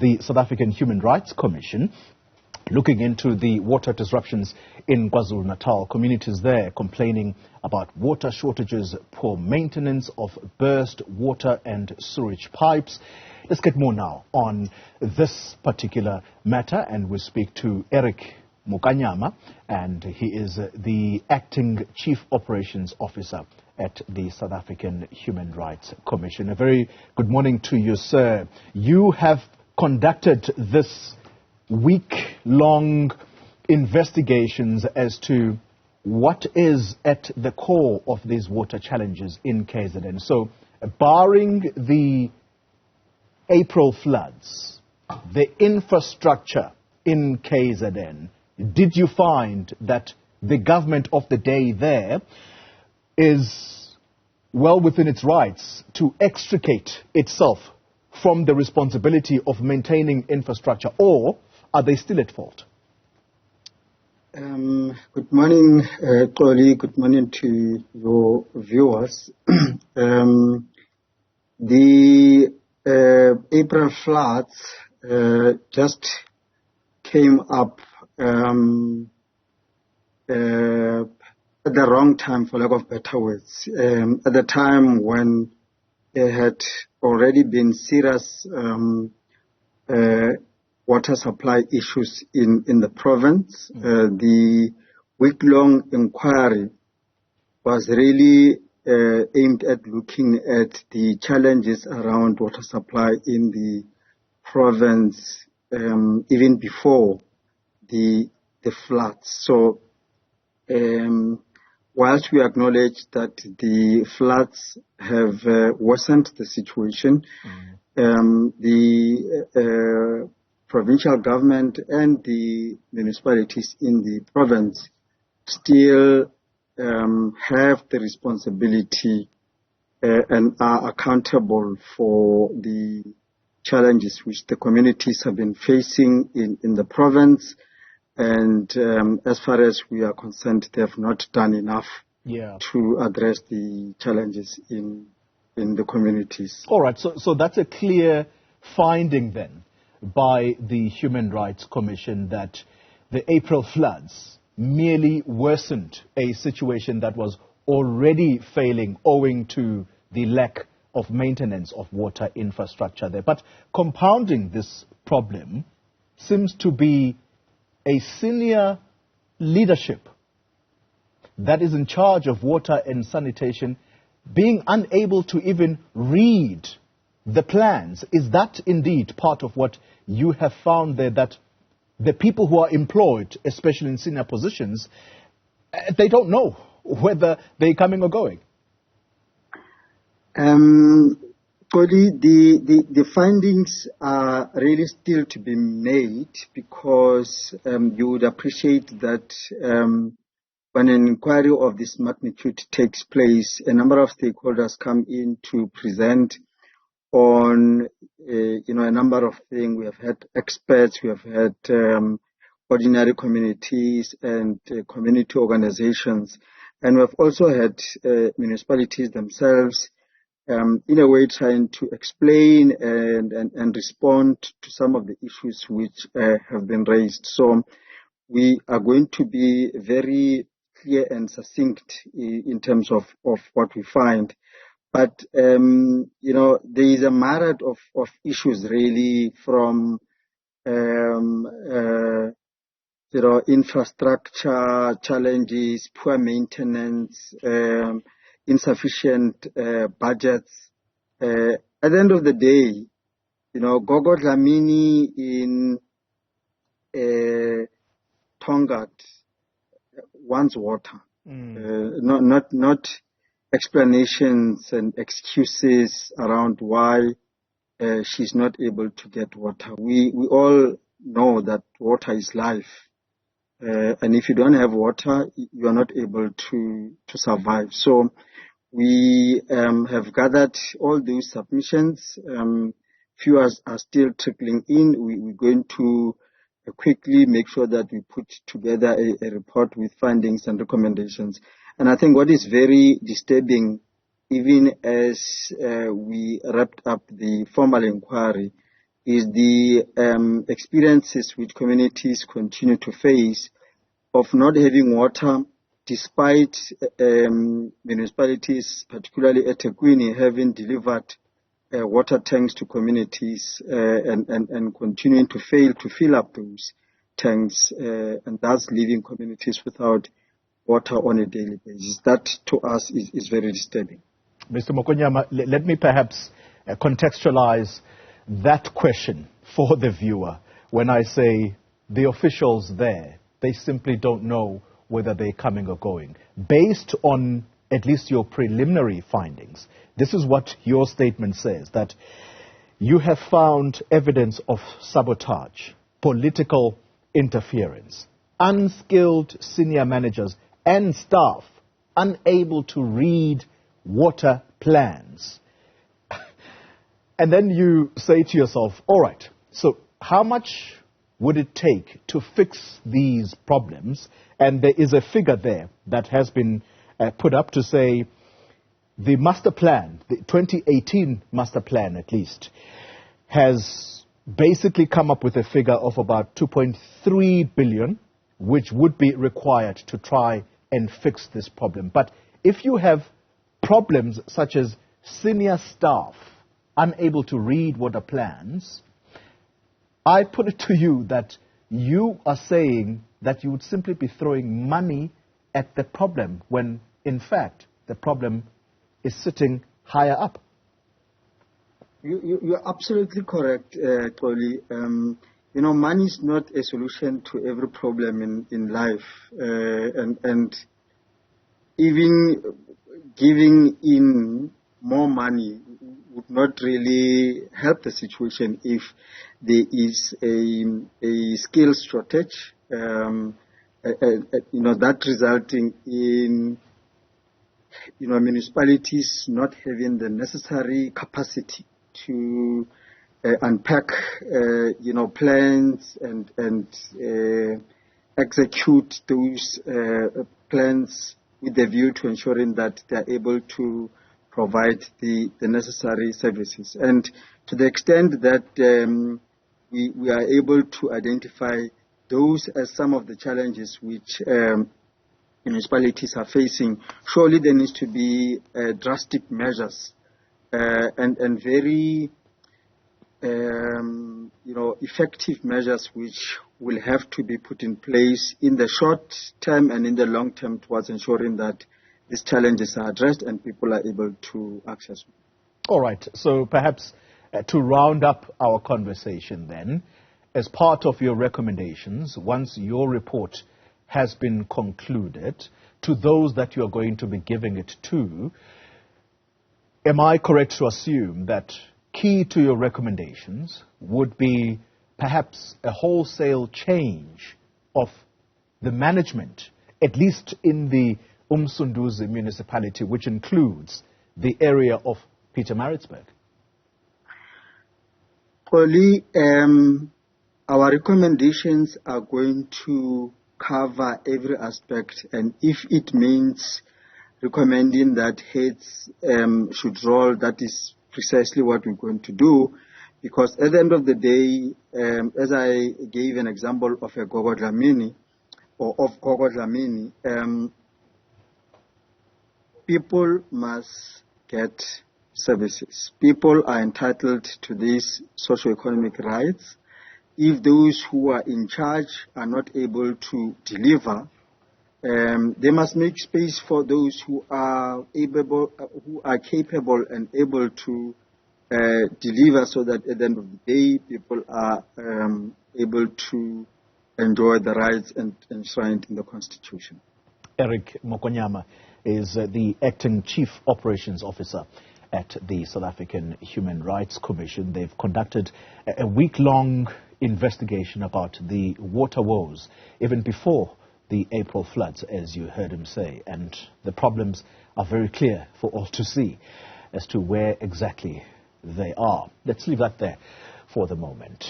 the South African Human Rights Commission, looking into the water disruptions in KwaZulu-Natal. Communities there complaining about water shortages, poor maintenance of burst water and sewage pipes. Let's get more now on this particular matter, and we'll speak to Mokonyama, and he is the acting Chief Operations Officer at the South African Human Rights Commission. A very good morning to you, sir. You have conducted this week-long investigations as to what is at the core of these water challenges in KZN. So, barring the April floods, the infrastructure in KZN, did you find that the government of the day there is well within its rights to extricate itself from the responsibility of maintaining infrastructure, or are they still at fault? Good morning, Xoli. Good morning to your viewers. The April floods just came up at the wrong time, for lack of better words. At the time when there had already been serious water supply issues in the province. The week-long inquiry was really aimed at looking at the challenges around water supply in the province even before the floods. So whilst we acknowledge that the floods have worsened the situation, the provincial government and the municipalities in the province still have the responsibility and are accountable for the challenges which the communities have been facing in the province. And as far as we are concerned, they have not done enough to address the challenges in the communities. All right, so that's a clear finding then by the Human Rights Commission that the April floods merely worsened a situation that was already failing owing to the lack of maintenance of water infrastructure there. But compounding this problem seems to be a senior leadership that is in charge of water and sanitation being unable to even read the plans. Is that indeed part of what you have found there, that the people who are employed, especially in senior positions, they don't know whether they're coming or going? The findings are really still to be made, because you would appreciate that when an inquiry of this magnitude takes place, a number of stakeholders come in to present on a number of things. We have had experts, we have had ordinary communities and community organizations, and we have also had municipalities themselves in a way trying to explain and respond to some of the issues which have been raised. So we are going to be very clear and succinct in terms of what we find. But, there is a myriad of issues really, from, infrastructure challenges, poor maintenance, insufficient budgets. At the end of the day, Gogo Dlamini in Tongat wants water, not explanations and excuses around why she's not able to get water. We all know that water is life, and if you don't have water, you are not able to survive. So we have gathered all those submissions. Few are still trickling in. We're going to quickly make sure that we put together a report with findings and recommendations. And I think what is very disturbing, even as we wrapped up the formal inquiry, is the experiences which communities continue to face of not having water, despite municipalities, particularly at eThekwini, having delivered water tanks to communities and continuing to fail to fill up those tanks, and thus leaving communities without water on a daily basis. That to us is very disturbing. Mr. Mokonyama, let me perhaps contextualize that question for the viewer. When I say the officials there, they simply don't know whether they're coming or going. Based on at least your preliminary findings, this is what your statement says, that you have found evidence of sabotage, political interference, unskilled senior managers and staff unable to read water plans. And then you say to yourself, all right, so how much would it take to fix these problems? And there is a figure there that has been put up to say the master plan, the 2018 master plan at least, has basically come up with a figure of about 2.3 billion, which would be required to try and fix this problem. But if you have problems such as senior staff unable to read water plans, I put it to you that you are saying that you would simply be throwing money at the problem when, in fact, the problem is sitting higher up. You're absolutely correct, Toli. Money is not a solution to every problem in life, and even giving in more money would not really help the situation if there is a skills shortage, that resulting in municipalities not having the necessary capacity to unpack plans and execute those plans with a view to ensuring that they are able to provide the necessary services. And to the extent that we are able to identify those as some of the challenges which municipalities are facing, surely there needs to be drastic measures and very effective measures which will have to be put in place in the short term and in the long term towards ensuring that these challenges are addressed and people are able to access them. All right. So perhaps to round up our conversation then, as part of your recommendations, once your report has been concluded, to those that you are going to be giving it to, am I correct to assume that key to your recommendations would be perhaps a wholesale change of the management, at least in the Umsunduzi municipality, which includes the area of Pietermaritzburg? Only, our recommendations are going to cover every aspect, and if it means recommending that heads should roll, that is precisely what we're going to do, because at the end of the day, as I gave an example of a Gogo Dlamini, or of Gogo Dlamini, people must get services. People are entitled to these socio-economic rights. If those who are in charge are not able to deliver, they must make space for those who are capable and able to deliver, so that at the end of the day, people are able to enjoy the rights enshrined in the Constitution. Eric Mokonyama is the acting Chief Operations Officer at the South African Human Rights Commission. They've conducted a week-long investigation about the water woes, even before the April floods, as you heard him say. And the problems are very clear for all to see as to where exactly they are. Let's leave that there for the moment.